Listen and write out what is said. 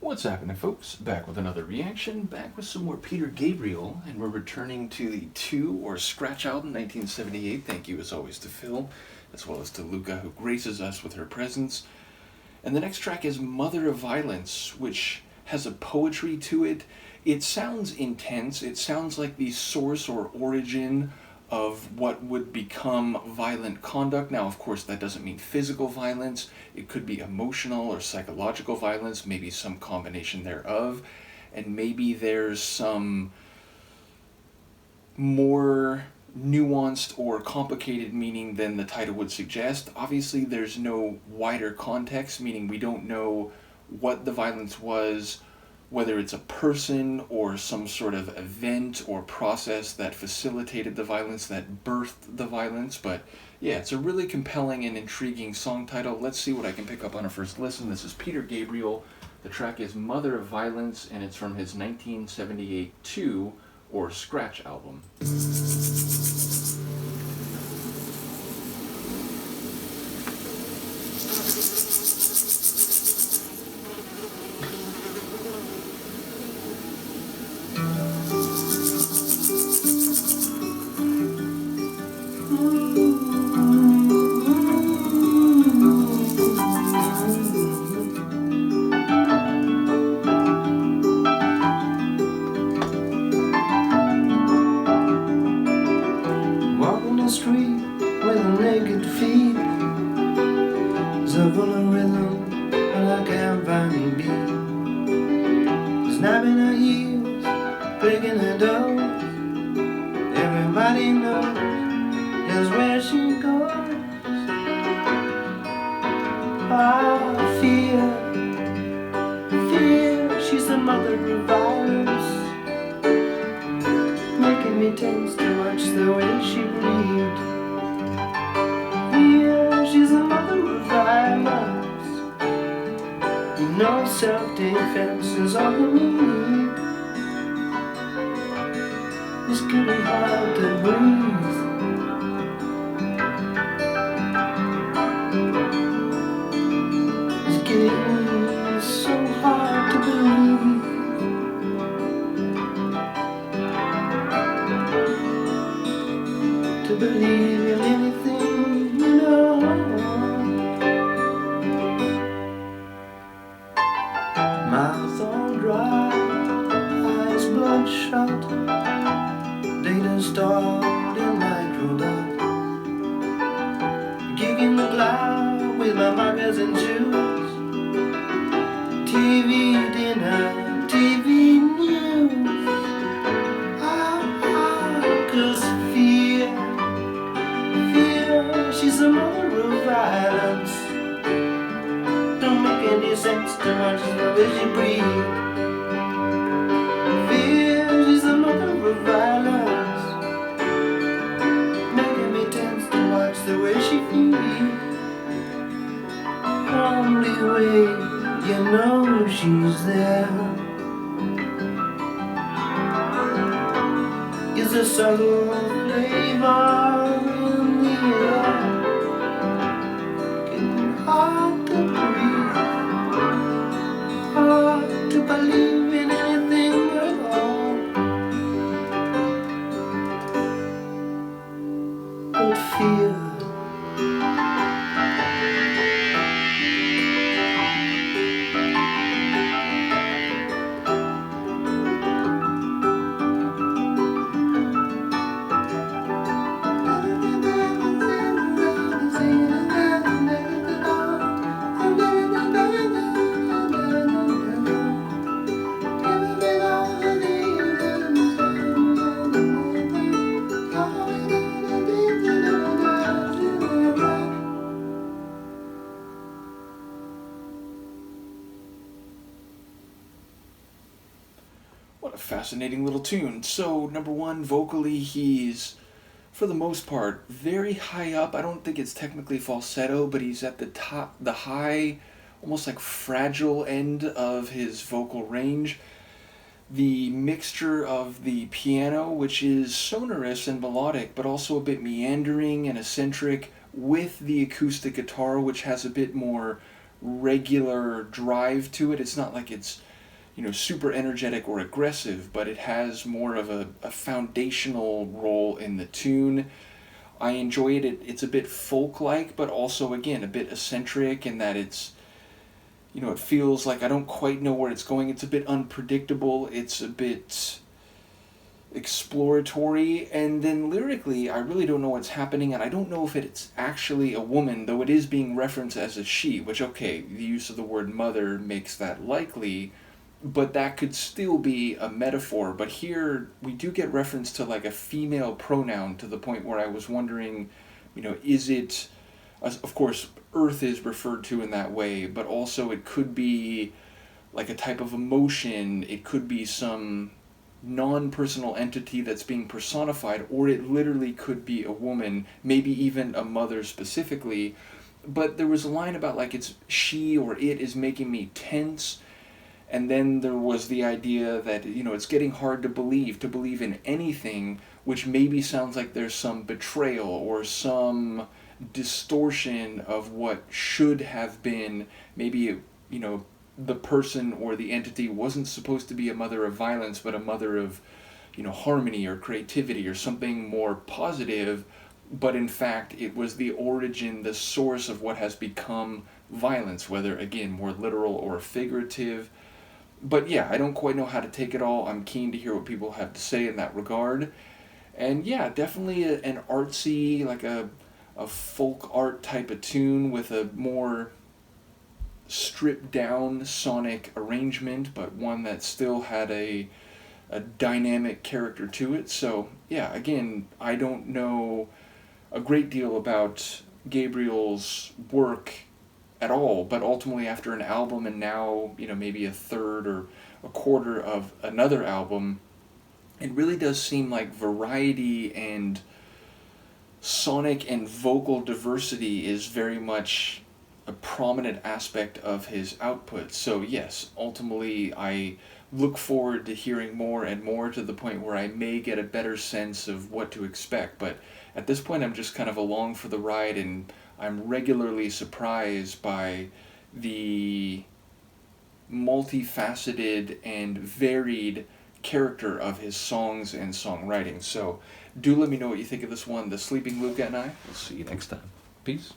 What's happening, folks? Back with another reaction, back with some more Peter Gabriel, and we're returning to the 2 or Scratch album, 1978. Thank you, as always, to Phil, as well as to Luca, who graces us with her presence. And the next track is Mother of Violence, which has a poetry to it. It sounds intense. It sounds like the source or origin of what would become violent conduct. Now, of course, that doesn't mean physical violence. It could be emotional or psychological violence, maybe some combination thereof. And maybe there's some more nuanced or complicated meaning than the title would suggest. Obviously, there's no wider context, meaning we don't know what the violence was, whether it's a person or some sort of event or process that facilitated the violence, that birthed the violence. But yeah, it's a really compelling and intriguing song title. Let's see what I can pick up on a first listen. This is Peter Gabriel. The track is Mother of Violence, and it's from his 1978 2 or Scratch album. Street with naked feet, full of rhythm, and I can't find the beat. Snapping her heels, breaking her toes. Everybody knows just where she goes. Ah, fear, she's the mother of violence, making me tense to watch the way she breathed. Fear, she's the mother of violence. You know self-defense is all you need. It's getting hard to breathe. It's getting so hard to believe. To believe in anything, you know. Mouth all dry, eyes bloodshot, data starred in microdot. Kicking the cloud with my markers and shoes. TV dinner, TV news. Cause fear, she's the mother of violence. Don't make any sense to watch the way she breathes. Fear, she's the mother of violence, making me tense to watch the way she feels. Only way you know she's there is a subtle flavor in the air. Getting hard to breathe, hard to believe in anything at all. But fear, What a fascinating little tune. So, number one, vocally, he's, for the most part, very high up. I don't think it's technically falsetto, but he's at the top, the high, almost like fragile end of his vocal range. The mixture of the piano, which is sonorous and melodic, but also a bit meandering and eccentric, with the acoustic guitar, which has a bit more regular drive to it. It's not like it's super energetic or aggressive, but it has more of a foundational role in the tune. I enjoy it. It's a bit folk-like, but also, again, a bit eccentric in that it feels like I don't quite know where it's going. It's a bit unpredictable. It's a bit exploratory. And then lyrically, I really don't know what's happening, and I don't know if it's actually a woman, though it is being referenced as a she, which, okay, the use of the word mother makes that likely, but that could still be a metaphor. But here we do get reference to like a female pronoun, to the point where I was wondering, is it, of course, earth is referred to in that way, but also it could be like a type of emotion, it could be some non-personal entity that's being personified, or it literally could be a woman, maybe even a mother specifically. But there was a line about like it's she or it is making me tense. And then there was the idea that, it's getting hard to believe in anything, which maybe sounds like there's some betrayal or some distortion of what should have been. Maybe, the person or the entity wasn't supposed to be a mother of violence, but a mother of, harmony or creativity or something more positive. But in fact, it was the origin, the source of what has become violence, whether, again, more literal or figurative. But yeah, I don't quite know how to take it all. I'm keen to hear what people have to say in that regard. And yeah, definitely an artsy, like a folk art type of tune with a more stripped down sonic arrangement, but one that still had a dynamic character to it. So yeah, again, I don't know a great deal about Gabriel's work at all, but ultimately after an album and now, maybe a third or a quarter of another album, it really does seem like variety and sonic and vocal diversity is very much a prominent aspect of his output. So yes, ultimately I look forward to hearing more and more, to the point where I may get a better sense of what to expect. But at this point I'm just kind of along for the ride, and I'm regularly surprised by the multifaceted and varied character of his songs and songwriting. So do let me know what you think of this one, The Sleeping Luca and I. We'll see you next time. Peace.